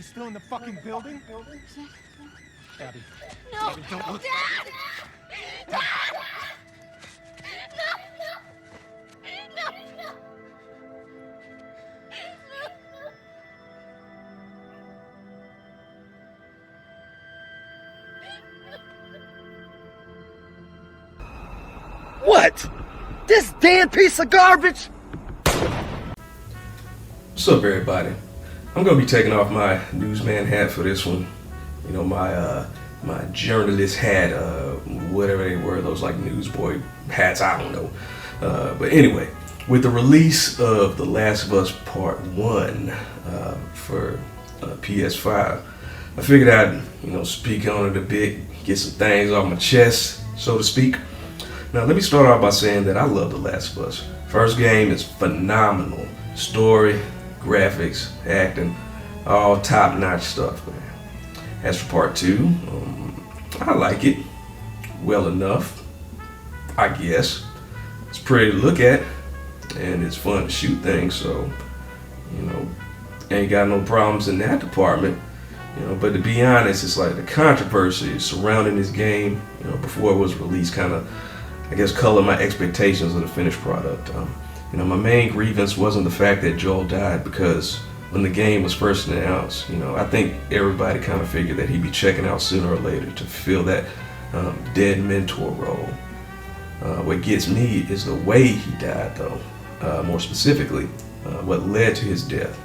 He's still in the fucking building? Abby. No! Abby, don't look. Dad! Dad! No! No! What? This damn piece of garbage? What's up, everybody? I'm gonna be taking off my newsman hat for this one. You know, my journalist hat, whatever they were, those like newsboy hats, I don't know. But anyway, with the release of The Last of Us Part 1 for PS5, I figured I'd, speak on it a bit, get some things off my chest, so to speak. Now, let me start off by saying that I love The Last of Us. First game is phenomenal. Story, graphics, acting, all top-notch stuff, man. As for part 2, I like it well enough, I guess. It's pretty to look at, and it's fun to shoot things, so, ain't got no problems in that department. But to be honest, it's like the controversy surrounding this game, before it was released kind of, I guess, colored my expectations of the finished product. My main grievance wasn't the fact that Joel died, because when the game was first announced, I think everybody kind of figured that he'd be checking out sooner or later to fill that dead mentor role. What gets me is the way he died, though. More specifically, what led to his death.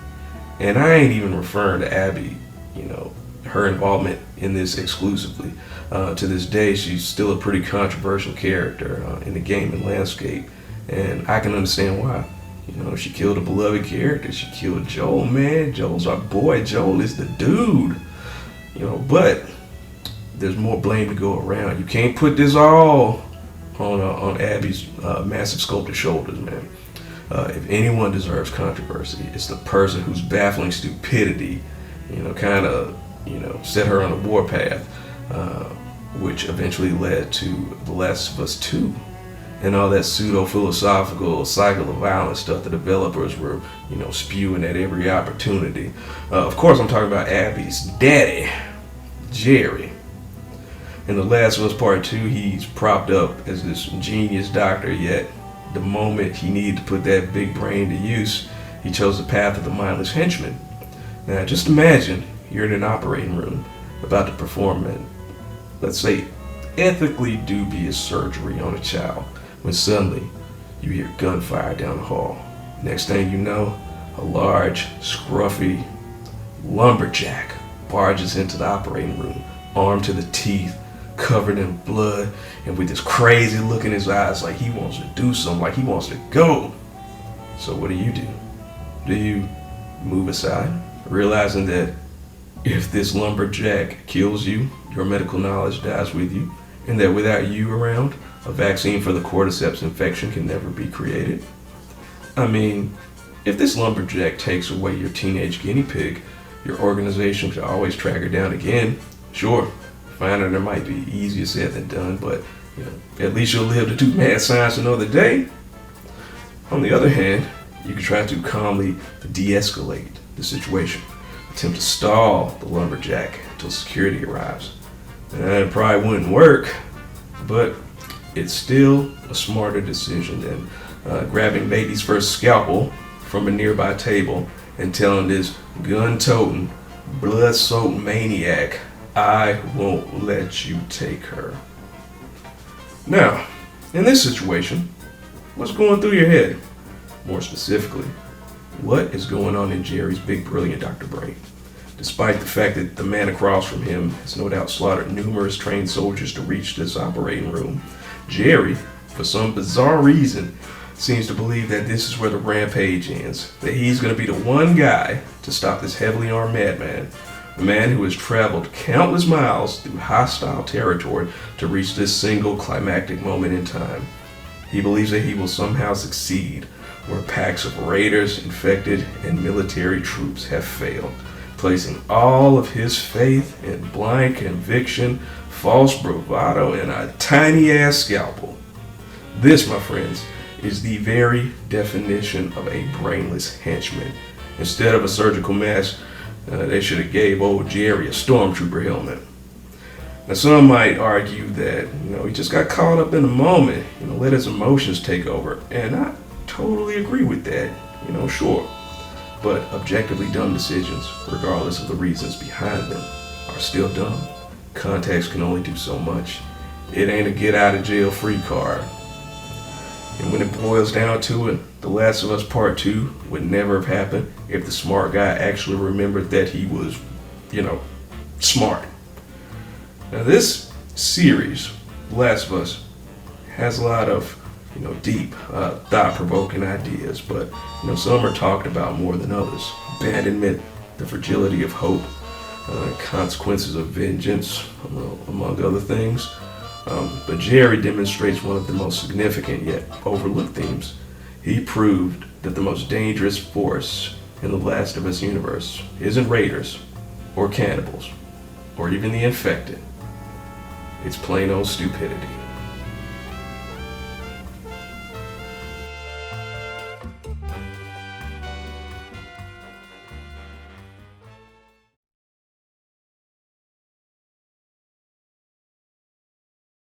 And I ain't even referring to Abby, her involvement in this exclusively. To this day, she's still a pretty controversial character in the gaming landscape, and I can understand why. She killed a beloved character. She killed Joel, man. Joel's our boy. Joel is the dude. But there's more blame to go around. You can't put this all on Abby's massive sculpted shoulders, man. If anyone deserves controversy, it's the person whose baffling stupidity, set her on a warpath, which eventually led to The Last of Us 2. And all that pseudo-philosophical cycle of violence stuff the developers were, spewing at every opportunity. Of course, I'm talking about Abby's daddy, Jerry. In The Last of Us Part 2, he's propped up as this genius doctor, yet the moment he needed to put that big brain to use, he chose the path of the mindless henchman. Now, just imagine you're in an operating room about to perform an, let's say, ethically dubious surgery on a child, when suddenly you hear gunfire down the hall. Next thing you know, a large, scruffy lumberjack barges into the operating room, armed to the teeth, covered in blood, and with this crazy look in his eyes like he wants to do something, like he wants to go. So what do? Do you move aside, realizing that if this lumberjack kills you, your medical knowledge dies with you, and that without you around, a vaccine for the cordyceps infection can never be created? I mean, if this lumberjack takes away your teenage guinea pig, your organization could always track her down again. Sure, finding her might be easier said than done, but at least you'll live to do mad science another day. On the other hand, you can try to calmly de-escalate the situation, attempt to stall the lumberjack until security arrives. And it probably wouldn't work, but it's still a smarter decision than grabbing baby's first scalpel from a nearby table and telling this gun-toting, blood-soaked maniac, "I won't let you take her." Now, in this situation, what's going through your head? More specifically, what is going on in Jerry's big, brilliant Dr. Brain? Despite the fact that the man across from him has no doubt slaughtered numerous trained soldiers to reach this operating room, Jerry, for some bizarre reason, seems to believe that this is where the rampage ends, that he's going to be the one guy to stop this heavily armed madman, a man who has traveled countless miles through hostile territory to reach this single climactic moment in time. He believes that he will somehow succeed where packs of raiders, infected, and military troops have failed, placing all of his faith in blind conviction, false bravado, and a tiny-ass scalpel. This, my friends, is the very definition of a brainless henchman. Instead of a surgical mesh, They should have gave old Jerry a stormtrooper helmet. Now some might argue that, he just got caught up in the moment, let his emotions take over. And I totally agree with that, sure. But objectively dumb decisions, regardless of the reasons behind them, are still dumb. Context can only do so much. It ain't a get out of jail free card. And when it boils down to it, The Last of Us Part 2 would never have happened if the smart guy actually remembered that he was, smart. Now this series, The Last of Us, has a lot of, deep, thought-provoking ideas, but, some are talked about more than others. Abandonment, the fragility of hope, consequences of vengeance, among other things. But Jerry demonstrates one of the most significant yet overlooked themes. He proved that the most dangerous force in the Last of Us universe isn't raiders, or cannibals, or even the infected. It's plain old stupidity.